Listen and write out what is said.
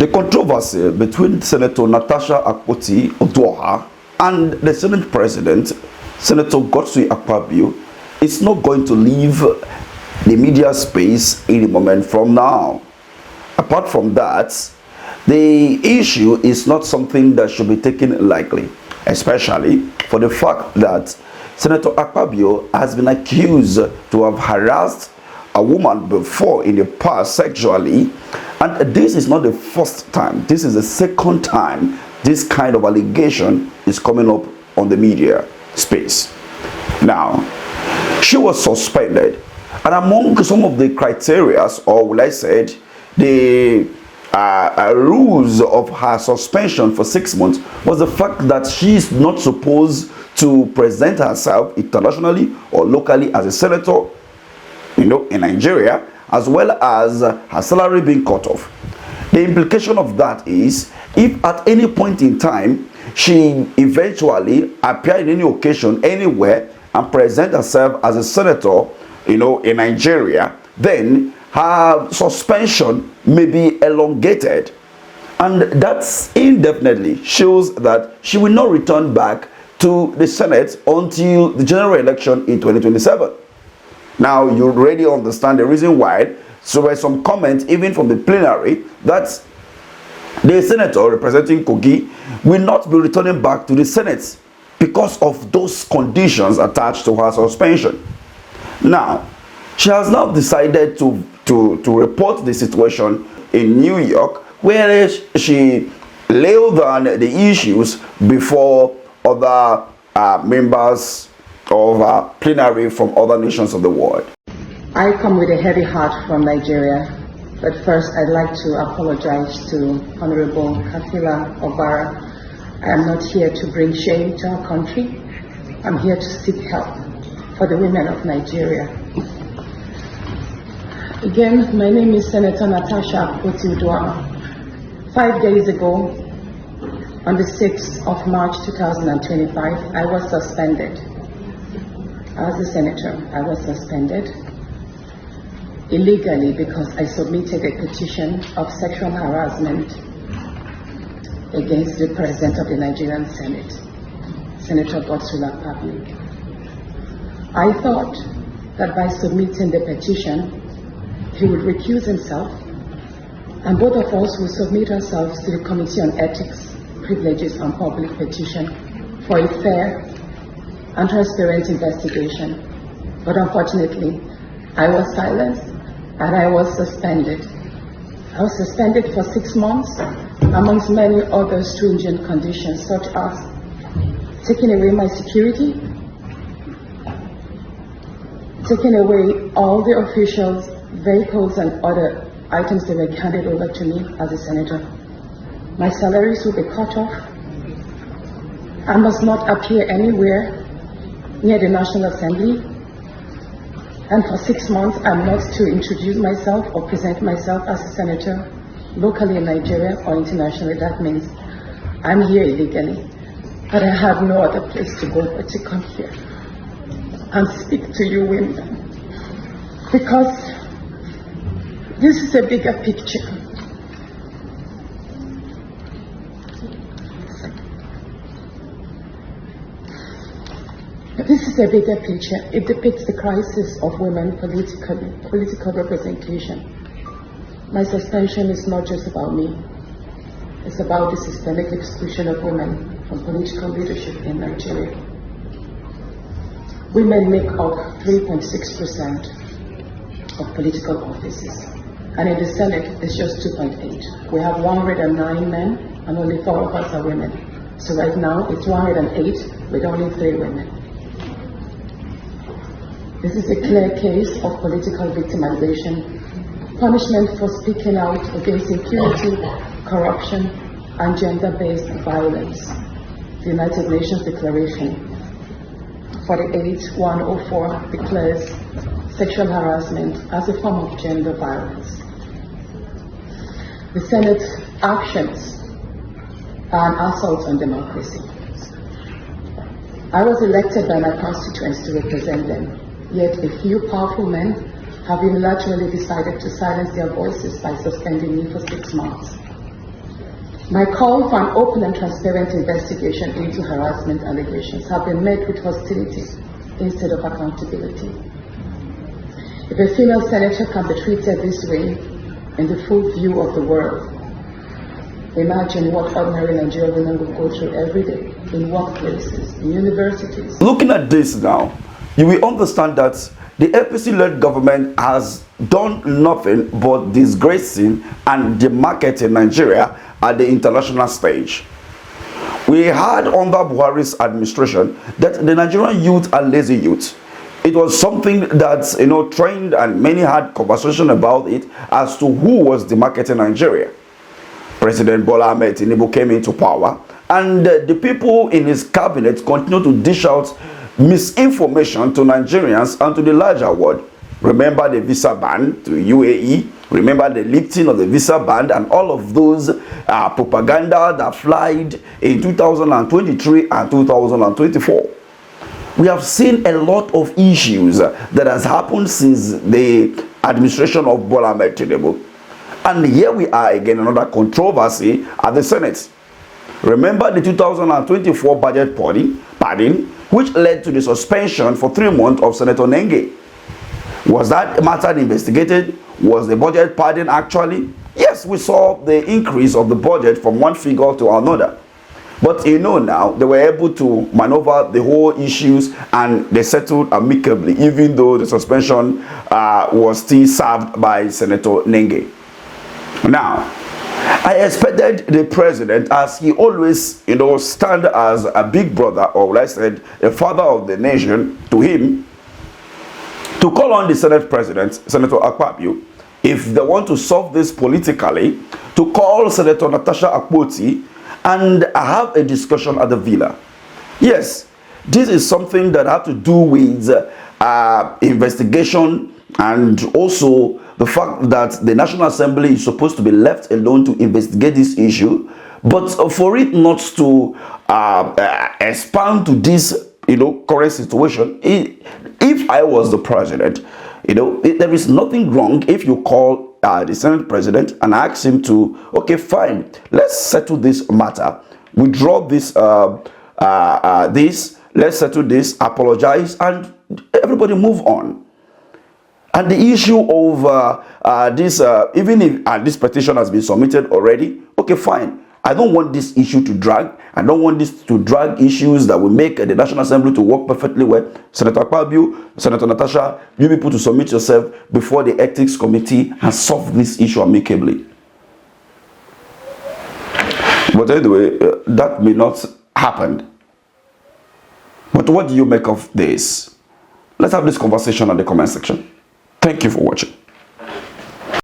The controversy between Senator Natasha Akpabio and the Senate President, Senator Akpabio, is not going to leave the media space any moment from now. Apart from that, the issue is not something that should be taken lightly, especially for the fact that Senator Akpabio has been accused to have harassed a woman before in the past sexually, and this is not the first time. This is the second time this kind of allegation is coming up on the media space. Now, she was suspended, and among some of the criteria, or will I say the rules of her suspension for 6 months, was the fact that she is not supposed to present herself internationally or locally as a senator, in Nigeria, as well as her salary being cut off. The implication of that is, if at any point in time she eventually appear in any occasion anywhere and present herself as a senator, in Nigeria, then her suspension may be elongated, and that's indefinitely shows that she will not return back to the Senate until the general election in 2027. Now, you already understand the reason why. So there were some comments even from the plenary that the senator representing Kogi will not be returning back to the Senate because of those conditions attached to her suspension. Now, she has now decided to report the situation in New York, where she laid down the issues before other members of plenary from other nations of the world. I come with a heavy heart from Nigeria, but first I'd like to apologize to Honorable Kafila Obara. I am not here to bring shame to our country. I'm here to seek help for the women of Nigeria. Again, my name is Senator Natasha Akpabio. 5 days ago, on the 6th of March 2025, I was suspended. As a senator, I was suspended illegally because I submitted a petition of sexual harassment against the President of the Nigerian Senate, Senator Akpabio. I thought that by submitting the petition, he would recuse himself, and both of us will submit ourselves to the Committee on Ethics, Privileges and Public Petition for a fair and transparent investigation. But unfortunately, I was silenced and I was suspended. I was suspended for 6 months, amongst many other stringent conditions, such as taking away my security, taking away all the officials, vehicles and other items that were handed over to me as a senator. My salaries will be cut off. I must not appear anywhere near the National Assembly, and for 6 months I'm not to introduce myself or present myself as a senator locally in Nigeria or internationally. That means I'm here illegally, but I have no other place to go but to come here and speak to you women, because this is a bigger picture. This is a bigger picture. It depicts the crisis of women political representation. My suspension is not just about me. It's about the systemic exclusion of women from political leadership in Nigeria. Women make up 3.6% of political offices, and in the Senate it's just 2.8. We have 109 men and only 4 of us are women. So right now it's 108 with only 3 women. This is a clear case of political victimization, punishment for speaking out against impunity, corruption, and gender-based violence. The United Nations Declaration 48/104 declares sexual harassment as a form of gender violence. The Senate's actions are an assault on democracy. I was elected by my constituents to represent them. Yet a few powerful men have unilaterally decided to silence their voices by suspending me for 6 months. My call for an open and transparent investigation into harassment allegations have been met with hostility instead of accountability. If a female senator can be treated this way in the full view of the world, imagine what ordinary Nigerian women will go through every day in workplaces, in universities. Looking at this now, you will understand that the APC-led government has done nothing but disgracing and demarketing Nigeria at the international stage. We had under Buhari's administration that the Nigerian youth are lazy youth. It was something that, trained, and many had conversation about it as to who was demarketing Nigeria. President Bola Ahmed Tinubu came into power, and the people in his cabinet continued to dish out misinformation to Nigerians and to the larger world. Remember the visa ban to UAE, remember the lifting of the visa ban and all of those propaganda that flied in 2023 and 2024. We have seen a lot of issues that has happened since the administration of Bola Ahmed Tinubu. And here we are again, another controversy at the Senate. Remember the 2024 budget padding, which led to the suspension for 3 months of Senator Nenge. Was that matter investigated? Was the budget padding actually? Yes, we saw the increase of the budget from one figure to another. But now they were able to maneuver the whole issues and they settled amicably, even though the suspension was still served by Senator Nenge. Now, I expected the president, as he always, stand as a big brother, or I said, a father of the nation to him, to call on the Senate president, Senator Akpabio, if they want to solve this politically, to call Senator Natasha and have a discussion at the villa. Yes, this is something that had to do with investigation, and also the fact that the National Assembly is supposed to be left alone to investigate this issue. But for it not to expand to this, current situation, if I was the president, there is nothing wrong if you call the Senate president and ask him to, okay, fine, let's settle this matter, withdraw this, let's settle this, apologize, and everybody move on. And the issue of this, even if this petition has been submitted already, okay, fine. I don't want this issue to drag. I don't want this to drag issues that will make the National Assembly to work perfectly well. Senator Akpabio, Senator Natasha, you people to submit yourself before the Ethics Committee and solve this issue amicably. But anyway, that may not happen. But what do you make of this? Let's have this conversation in the comment section. Thank you for watching.